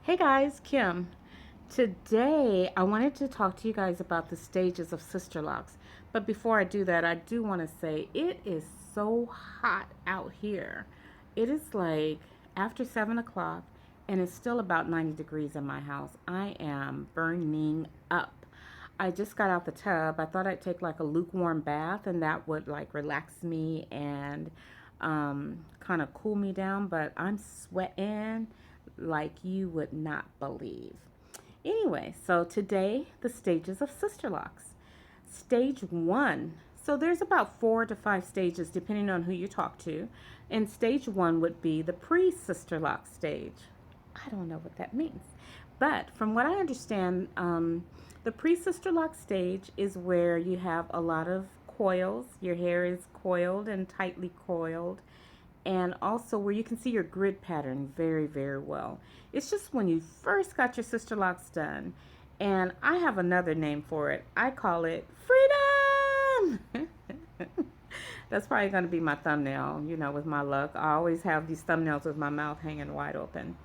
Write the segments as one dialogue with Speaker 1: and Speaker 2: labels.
Speaker 1: Hey guys, Kim. Today I wanted to talk to you guys about the stages of Sisterlocks. But before I do that, I do want to say it is so hot out here. It is like after 7 o'clock and it's still about 90 degrees in my house. I am burning up. I just got out the tub. I thought I'd take like a lukewarm bath and that would like relax me and kind of cool me down, but I'm sweating like you would not believe. Anyway, so today, the stages of Sisterlocks. Stage one. So there's about 4 to 5 stages depending on who you talk to. And stage one would be the pre-Sisterlock stage. I don't know what that means. But from what I understand, the pre-Sisterlock stage is where you have a lot of coils. Your hair is coiled and tightly coiled, and also where you can see your grid pattern very, very well. It's just when you first got your Sisterlocks done. And I have another name for it. I call it freedom. That's probably going to be my thumbnail, with my luck. I always have these thumbnails with my mouth hanging wide open.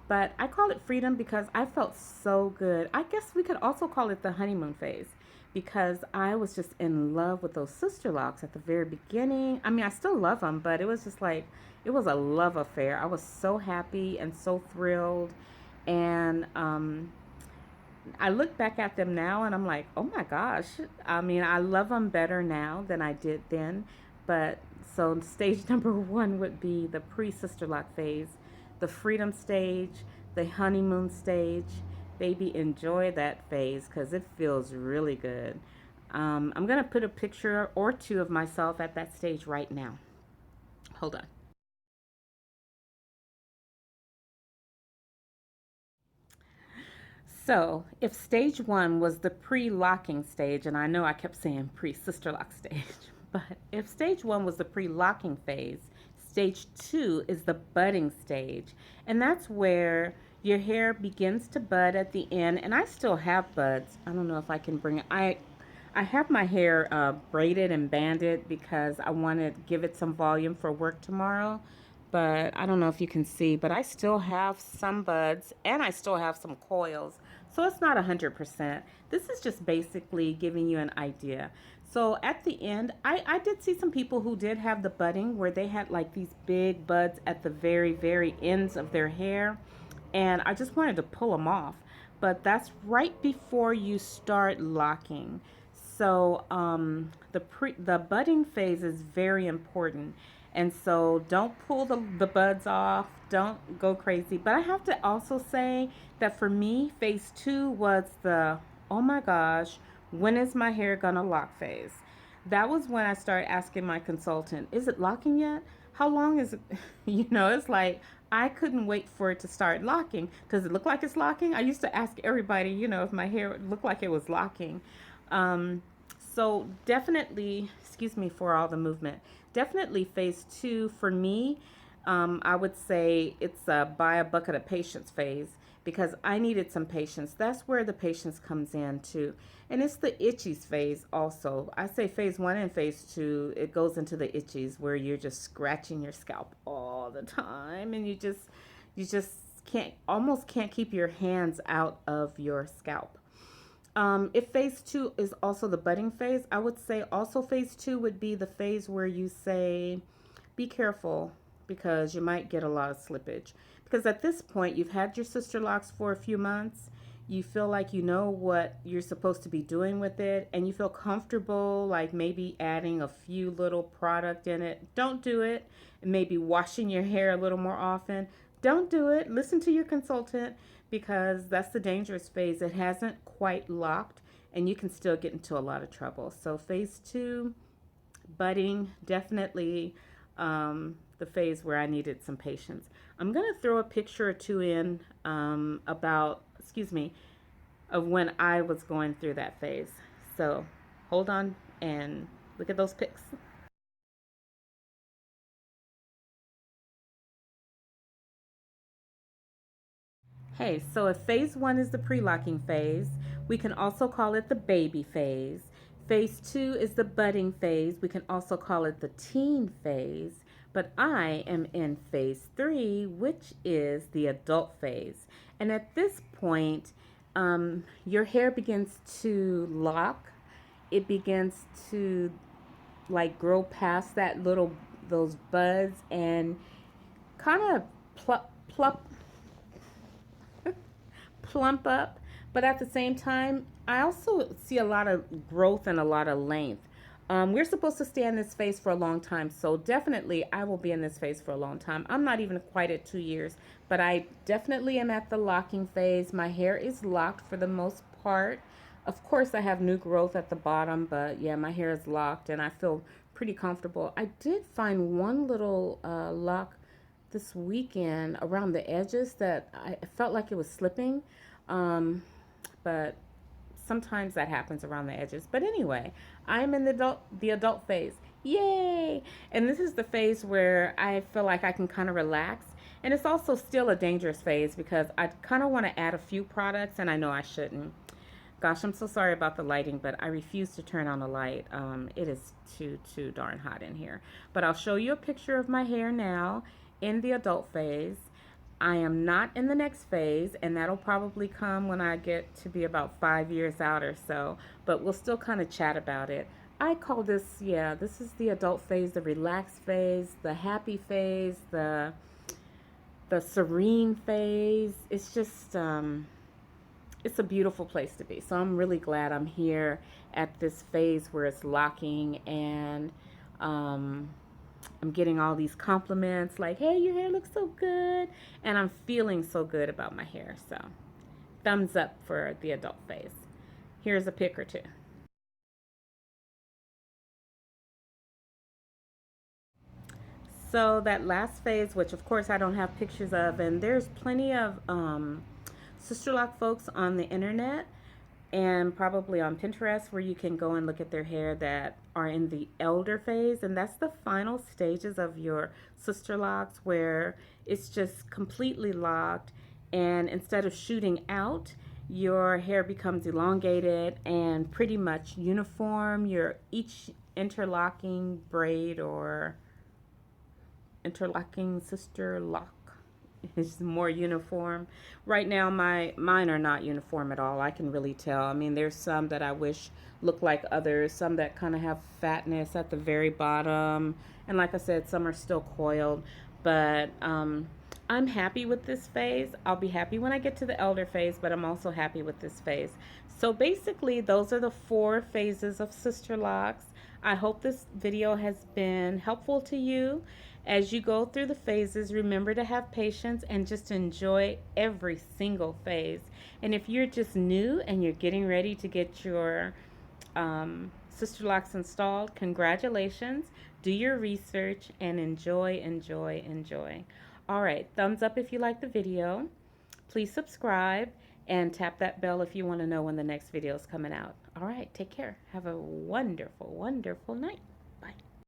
Speaker 1: But I call it freedom because I felt so good. I guess we could also call it the honeymoon phase because I was just in love with those Sisterlocks at the very beginning. I mean, I still love them, but it was just like, it was a love affair. I was so happy and so thrilled. And I look back at them now and I'm like, oh my gosh. I mean, I love them better now than I did then. But so stage number one would be the pre-Sisterlock phase, the freedom stage, the honeymoon stage. Baby, enjoy that phase because it feels really good. I'm going to put a picture or two of myself at that stage right now. Hold on. So, if stage one was the pre-locking stage, and I know I kept saying pre-Sisterlock stage, but if stage one was the pre-locking phase, stage two is the budding stage. And that's where your hair begins to bud at the end. And I still have buds. I don't know if I can bring it. I have my hair braided and banded because I want to give it some volume for work tomorrow. But I don't know if you can see, but I still have some buds and I still have some coils. So it's not 100%. This is just basically giving you an idea. So at the end, I did see some people who did have the budding where they had like these big buds at the very, very ends of their hair. And I just wanted to pull them off. But that's right before you start locking. So the budding phase is very important. And so don't pull the buds off. Don't go crazy. But I have to also say that for me, phase two was the, oh my gosh, when is my hair gonna lock phase? That was when I started asking my consultant, is it locking yet? How long is it? It's like I couldn't wait for it to start locking. Does it look like it's locking? I used to ask everybody, if my hair looked like it was locking. Um, so definitely, excuse me for all the movement. Definitely phase two for me. I would say it's a buy a bucket of patience phase because I needed some patience. That's where the patience comes in too. And it's the itchies phase also. I say phase one and phase two, it goes into the itchies where you're just scratching your scalp all the time and you just can't keep your hands out of your scalp. If phase two is also the budding phase, I would say also phase two would be the phase where you say, be careful because you might get a lot of slippage. Because at this point, you've had your Sisterlocks for a few months. You feel like you know what you're supposed to be doing with it, and you feel comfortable, like maybe adding a few little product in it. Don't do it. Maybe washing your hair a little more often. Don't do it. Listen to your consultant because that's the dangerous phase. It hasn't quite locked, and you can still get into a lot of trouble. So phase two, budding, definitely the phase where I needed some patience. I'm going to throw a picture or two in excuse me, of when I was going through that phase. So hold on and look at those pics. Hey, so if phase one is the pre-locking phase, we can also call it the baby phase. Phase two is the budding phase. We can also call it the teen phase. But I am in phase 3, which is the adult phase. And at this point, your hair begins to lock. It begins to like grow past that little those buds and kind of plump up. But at the same time, I also see a lot of growth and a lot of length. We're supposed to stay in this phase for a long time, so definitely I will be in this phase for a long time. I'm not even quite at 2 years, but I definitely am at the locking phase. My hair is locked for the most part. Of course, I have new growth at the bottom, but yeah, my hair is locked and I feel pretty comfortable. I did find one little lock this weekend around the edges that I felt like it was slipping. But sometimes that happens around the edges. But anyway, I'm in the adult phase. Yay! And this is the phase where I feel like I can kind of relax. And it's also still a dangerous phase because I kind of want to add a few products and I know I shouldn't. Gosh, I'm so sorry about the lighting, but I refuse to turn on the light. It is too darn hot in here. But I'll show you a picture of my hair now in the adult phase. I am not in the next phase, and that'll probably come when I get to be about 5 years out or so, but we'll still kind of chat about it. I call this, yeah, this is the adult phase, the relaxed phase, the happy phase, the serene phase. It's just, it's a beautiful place to be. So I'm really glad I'm here at this phase where it's locking and I'm getting all these compliments like, hey, your hair looks so good. And I'm feeling so good about my hair. So thumbs up for the adult phase. Here's a pic or two. So that last phase, which of course I don't have pictures of, and there's plenty of Sisterlock folks on the internet and probably on Pinterest where you can go and look at their hair that are in the elder phase, and that's the final stages of your Sisterlocks where it's just completely locked, and instead of shooting out, your hair becomes elongated and pretty much uniform. Your each interlocking braid or interlocking sister lock is more uniform. Right now mine are not uniform at all. I can really tell. I mean, there's some that I wish look like others, some that kind of have fatness at the very bottom, and like I said, some are still coiled. But I'm happy with this phase. I'll be happy when I get to the elder phase, but I'm also happy with this phase. So basically those are the 4 phases of Sisterlocks. I hope this video has been helpful to you. As you go through the phases, remember to have patience and just enjoy every single phase. And if you're just new and you're getting ready to get your Sisterlocks installed, congratulations. Do your research and enjoy, enjoy, enjoy. All right, thumbs up if you like the video. Please subscribe and tap that bell if you want to know when the next video is coming out. All right, take care. Have a wonderful, wonderful night.